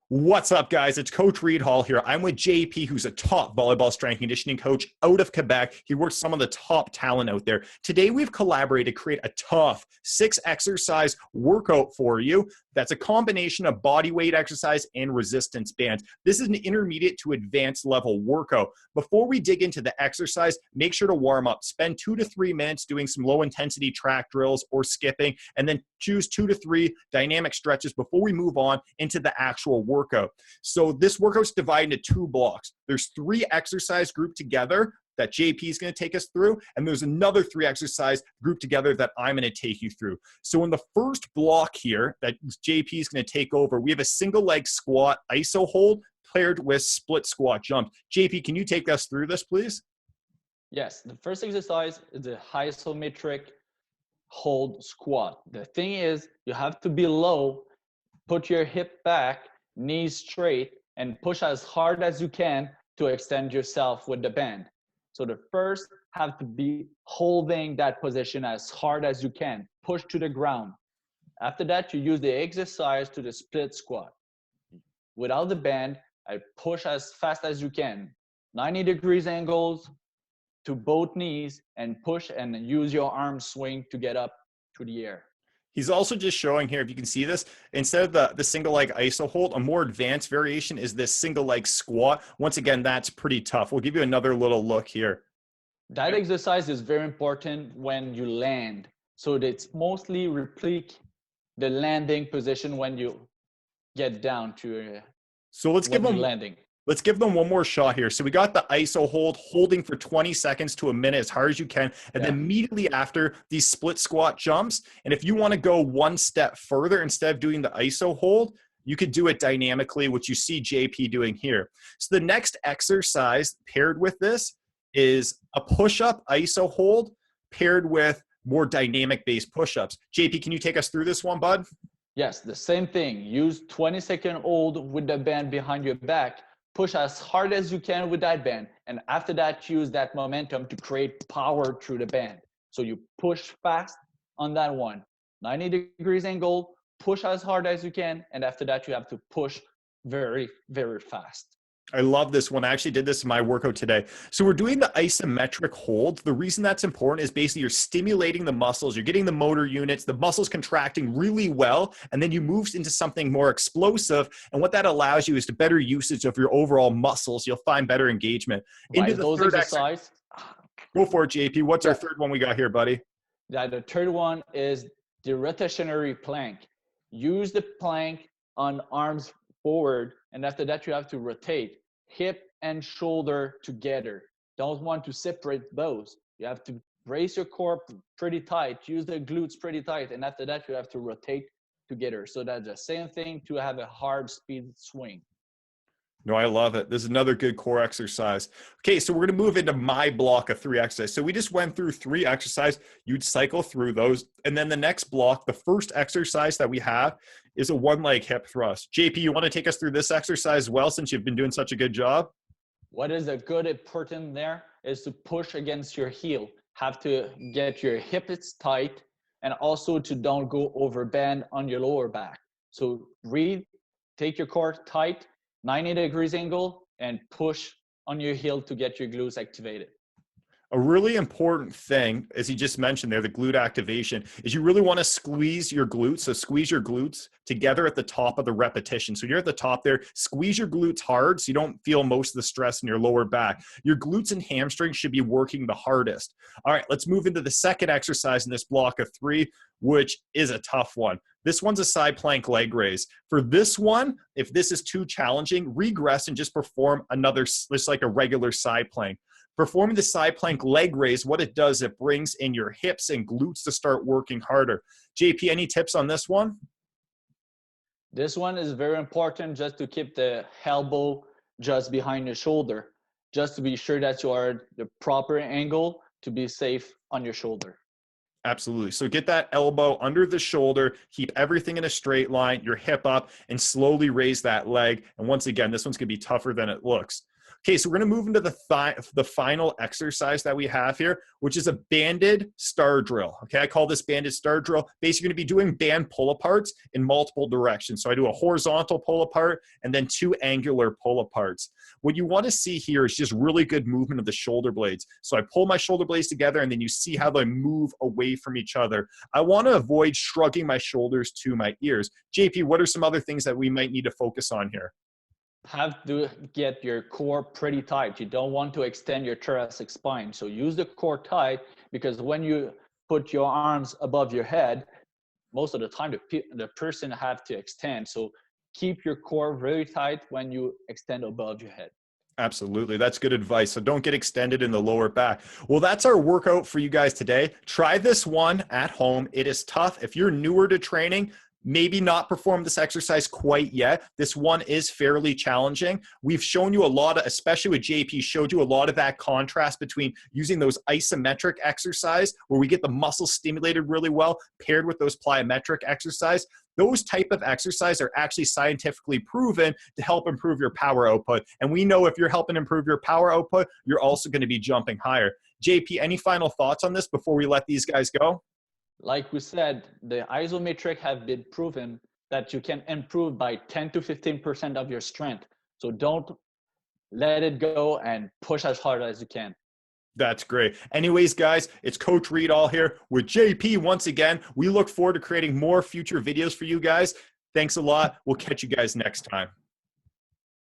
What's up, guys? It's Coach Reid Hall here. I'm with JP, who's a top volleyball strength and conditioning coach out of Quebec. He works with some of the top talent out there. Today, we've collaborated to create a tough 6-exercise workout for you. That's a combination of body weight exercise and resistance bands. This is an intermediate to advanced level workout. Before we dig into the exercise, make sure to warm up. Spend 2 to 3 minutes doing some low intensity track drills or skipping, and then choose 2 to 3 dynamic stretches before we move on into the actual workout. So this workout's divided into 2 blocks. There's 3 exercise grouped together that JP is going to take us through, and there's another 3 exercise grouped together that I'm going to take you through. So in the first block here that JP is going to take over, we have a single leg squat iso hold paired with split squat jump. JP, can you take us through this, please? Yes, the first exercise is the isometric hold squat. The thing is, you have to be low, put your hip back, knees straight, and push as hard as you can to extend yourself with the band. So the first have to be holding that position as hard as you can, push to the ground. After that, you use the exercise to the split squat. Without the band, I push as fast as you can, 90 degrees angles to both knees, and push and use your arm swing to get up to the air. He's also just showing here, if you can see this, instead of the single leg iso hold, a more advanced variation is this single leg squat. Once again, that's pretty tough. We'll give you another little look here. That exercise is very important when you land. So it's mostly replique the landing position when you get down to so let's give them landing. Let's give them one more shot here. So we got the iso hold, holding for 20 seconds to a minute as hard as you can. And then immediately after, these split squat jumps. And if you want to go one step further, instead of doing the iso hold, you could do it dynamically, which you see JP doing here. So the next exercise paired with this is a push-up iso hold paired with more dynamic-based push-ups. JP, can you take us through this one, bud? Yes, the same thing. Use 20-second hold with the band behind your back. Push as hard as you can with that band. And after that, use that momentum to create power through the band. So you push fast on that one. 90 degrees angle, push as hard as you can. And after that, you have to push very, very fast. I love this one. I actually did this in my workout today. So we're doing the isometric hold. The reason that's important is basically you're stimulating the muscles, you're getting the motor units, the muscles contracting really well, and then you move into something more explosive. And what that allows you is to better usage of your overall muscles. You'll find better engagement. Into the third exercise. Go for it, JP. What's our third one we got here, buddy? The third one is the rotationary plank. Use the plank on arms forward, and after that you have to rotate hip and shoulder together. Don't want to separate those. You have to brace your core pretty tight, use the glutes pretty tight, and after that you have to rotate together. So that's the same thing to have a hard speed swing. No, I love it. This is another good core exercise. Okay, so we're going to move into my block of 3 exercises. So we just went through 3 exercises. You'd cycle through those. And then the next block, the first exercise that we have is a 1-leg hip thrust. JP, you want to take us through this exercise as well, since you've been doing such a good job? What is a good important there is to push against your heel. Have to get your hips tight, and also to don't go over bend on your lower back. So Reid, take your core tight, 90 degrees angle, and push on your heel to get your glutes activated. A really important thing, as he just mentioned there, the glute activation, is you really want to squeeze your glutes. So squeeze your glutes together at the top of the repetition. So you're at the top there, squeeze your glutes hard so you don't feel most of the stress in your lower back. Your glutes and hamstrings should be working the hardest. All right, let's move into the second exercise in this block of 3, which is a tough one. This one's a side plank leg raise. For this one, if this is too challenging, regress and just perform another, just like a regular side plank. Performing the side plank leg raise, what it does, it brings in your hips and glutes to start working harder. JP, any tips on this one? This one is very important, just to keep the elbow just behind the shoulder, just to be sure that you are the proper angle to be safe on your shoulder. Absolutely. So get that elbow under the shoulder, keep everything in a straight line, your hip up, and slowly raise that leg. And once again, this one's going to be tougher than it looks. Okay, so we're going to move into the final exercise that we have here, which is a banded star drill. Okay, I call this banded star drill. Basically, you're going to be doing band pull-aparts in multiple directions. So I do a horizontal pull-apart and then 2 angular pull-aparts. What you want to see here is just really good movement of the shoulder blades. So I pull my shoulder blades together, and then you see how they move away from each other. I want to avoid shrugging my shoulders to my ears. JP, what are some other things that we might need to focus on here? Have to get your core pretty tight. You don't want to extend your thoracic spine. So use the core tight, because when you put your arms above your head, most of the time the person have to extend. So keep your core very tight when you extend above your head. Absolutely. That's good advice. So don't get extended in the lower back. Well, that's our workout for you guys today. Try this one at home. It is tough. If you're newer to training, maybe not perform this exercise quite yet. This one is fairly challenging. We've shown you a lot of, especially with JP, showed you a lot of that contrast between using those isometric exercise where we get the muscles stimulated really well paired with those plyometric exercise. Those type of exercise are actually scientifically proven to help improve your power output. And we know if you're helping improve your power output, you're also going to be jumping higher. JP, any final thoughts on this before we let these guys go? Like we said, the isometric have been proven that you can improve by 10 to 15% of your strength. So don't let it go and push as hard as you can. That's great. Anyways, guys, it's Coach Reid all here with JP once again. We look forward to creating more future videos for you guys. Thanks a lot. We'll catch you guys next time.